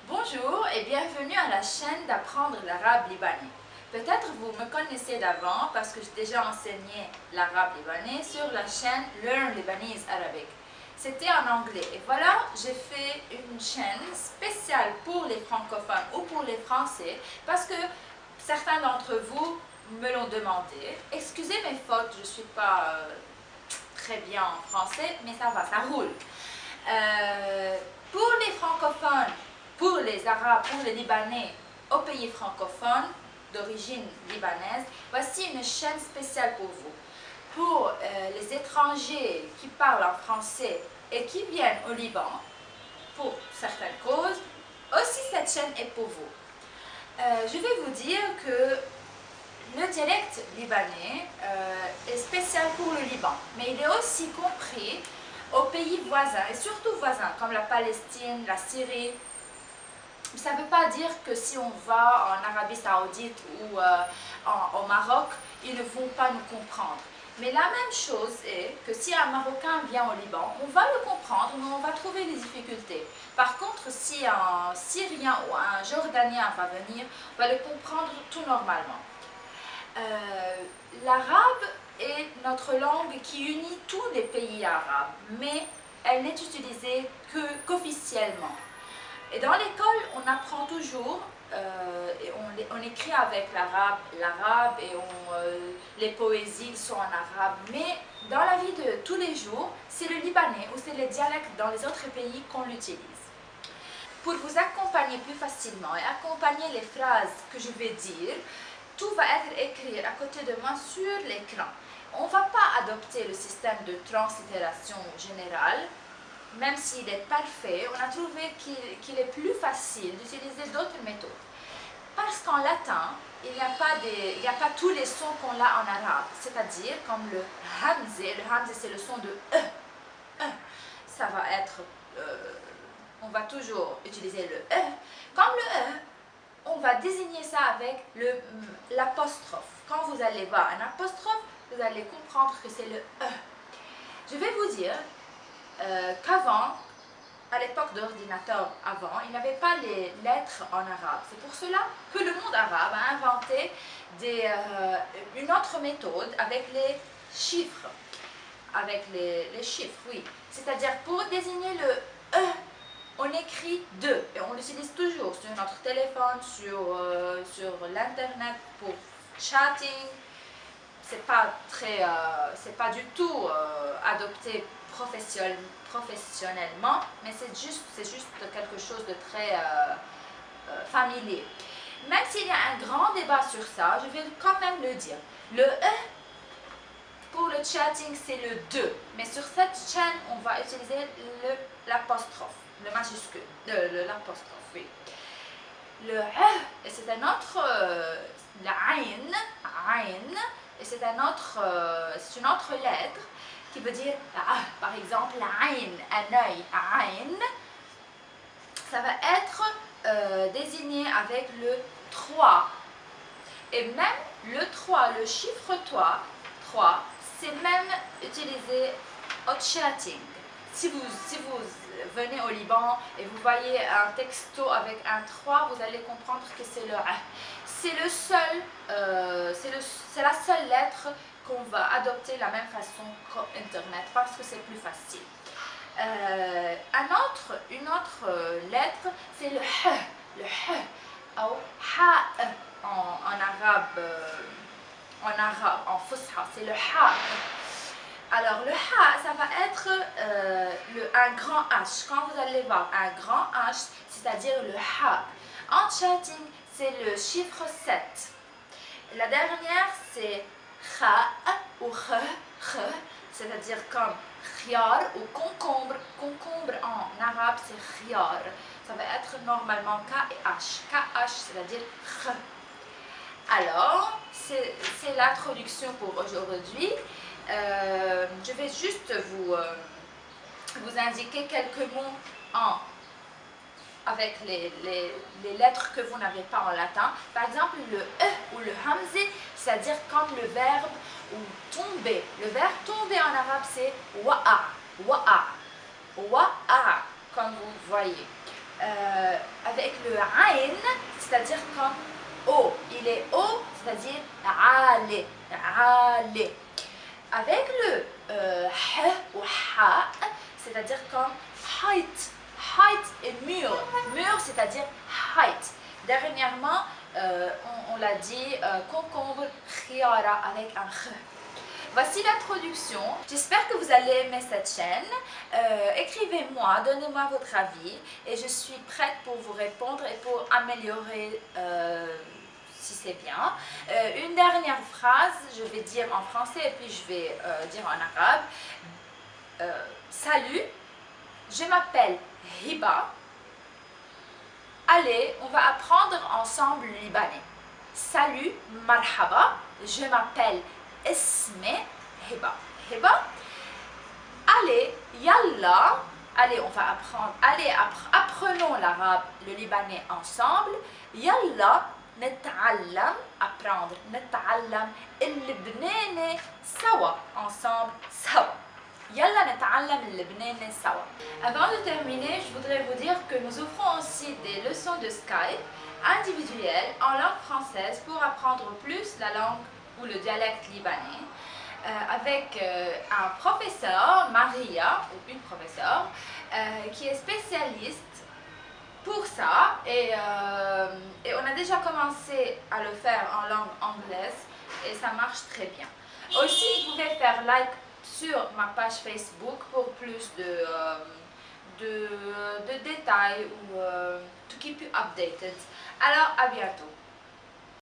Bonjour et bienvenue à la chaîne d'apprendre l'arabe libanais. Peut-être vous me connaissez d'avant parce que j'ai déjà enseigné l'arabe libanais sur la chaîne Learn Lebanese Arabic. C'était en anglais et voilà, j'ai fait une chaîne spéciale pour les francophones ou pour les français parce que certains d'entre vous me l'ont demandé. Excusez mes fautes, je ne suis pas très bien en français, mais ça va, ça roule. Pour les francophones, pour les Arabes, pour les Libanais aux pays francophones d'origine libanaise, voici une chaîne spéciale pour vous. Pour les étrangers qui parlent en français et qui viennent au Liban, pour certaines causes, aussi cette chaîne est pour vous. Je vais vous dire que le dialecte libanais est spécial pour le Liban, mais il est aussi compris aux pays voisins, et surtout voisins, comme la Palestine, la Syrie. Ça ne veut pas dire que si on va en Arabie Saoudite ou au Maroc, ils ne vont pas nous comprendre. Mais la même chose est que si un Marocain vient au Liban, on va le comprendre, mais on va trouver des difficultés. Par contre, si un Syrien ou un Jordanien va venir, on va le comprendre tout normalement. L'arabe est notre langue qui unit tous les pays arabes, mais elle n'est utilisée qu'officiellement. Et dans l'école, on apprend toujours, et on écrit avec l'arabe et les poésies sont en arabe, mais dans la vie de tous les jours, c'est le libanais ou c'est les dialectes dans les autres pays qu'on l'utilise. Pour vous accompagner plus facilement et accompagner les phrases que je vais dire, tout va être écrit à côté de moi sur l'écran. On ne va pas adopter le système de translittération générale, même s'il est parfait. On a trouvé qu'il est plus facile d'utiliser d'autres méthodes. Parce qu'en latin, il n'y a pas tous les sons qu'on a en arabe, c'est-à-dire comme le hamze. Le hamze, c'est le son de E. Ça va être, on va toujours utiliser le E. Comme le E, on va désigner ça avec l'apostrophe. Quand vous allez voir un apostrophe, vous allez comprendre que c'est le E. Je vais vous dire qu'avant, à l'époque d'ordinateur avant, il n'y avait pas les lettres en arabe. C'est pour cela que le monde arabe a inventé une autre méthode avec les chiffres. Avec les chiffres, oui. C'est-à-dire pour désigner le E, on écrit 2 et on l'utilise toujours sur notre téléphone, sur l'internet pour chatting. C'est pas du tout adopté professionnellement, mais c'est juste quelque chose de très familier. Même s'il y a un grand débat sur ça, je vais quand même le dire. Le E pour le chatting, c'est le 2, mais sur cette chaîne, on va utiliser l'apostrophe, le majuscule, l'apostrophe, oui. Le E, c'est un autre, la ayn, et c'est une autre lettre qui veut dire, par exemple, la ayn, un œil, ayn, ça va être désigné avec le 3. Et même le 3, le chiffre 3, c'est même utilisé au chatting. Si vous venez au Liban et vous voyez un texto avec un 3, vous allez comprendre que c'est le A. C'est la seule lettre qu'on va adopter de la même façon qu'Internet parce que c'est plus facile. Une autre lettre, c'est le H, ou Ha en fusha, c'est le Ha. Alors le Ha, ça va être un grand H. Quand vous allez voir un grand H, c'est-à-dire le Ha. En chatting, c'est le chiffre 7. La dernière, c'est Kha ou Kh, c'est-à-dire comme khiyar ou concombre. Concombre en arabe, c'est khiyar. Ça va être normalement K et H. KH, c'est-à-dire Kh. Alors, c'est l'introduction pour aujourd'hui. Je vais juste vous indiquer quelques mots avec les lettres que vous n'avez pas en latin. Par exemple, le E ou le hamze, c'est-à-dire comme le verbe ou tomber. Le verbe tomber en arabe, c'est wa'a, wa'a, wa'a, comme vous voyez. avec le aïn, c'est-à-dire comme O. Il est O, c'est-à-dire Ali, Ali. Avec le H ou Ha, c'est-à-dire comme height. Height et mur. Mur, c'est-à-dire height. Dernièrement, on l'a dit, concombre, khiyara avec un Kh. Voici l'introduction. J'espère que vous allez aimer cette chaîne. Écrivez-moi, donnez-moi votre avis et je suis prête pour vous répondre et pour améliorer si c'est bien. Une dernière phrase, je vais dire en français et puis je vais dire en arabe. Salut, je m'appelle Hiba. Allez, on va apprendre ensemble le libanais. Salut, marhaba, je m'appelle Isme Hiba. Hiba. Allez, yalla. Allez, on va apprendre. Allez, apprenons l'arabe, le libanais ensemble. Yalla, نتعلم, apprendre. نتعلم اللبناني سوا, ensemble, سوا. Yalla نتعلم اللبناني سوا. Avant de terminer, je voudrais vous dire que nous offrons aussi des leçons de Skype individuelles en langue française pour apprendre plus la langue ou le dialecte libanais avec un professeur, Maria, ou une professeure, qui est spécialiste pour ça et on a déjà commencé à le faire en langue anglaise et ça marche très bien. Aussi, vous pouvez faire like sur ma page Facebook pour plus de détails ou to keep you updated. Alors, à bientôt.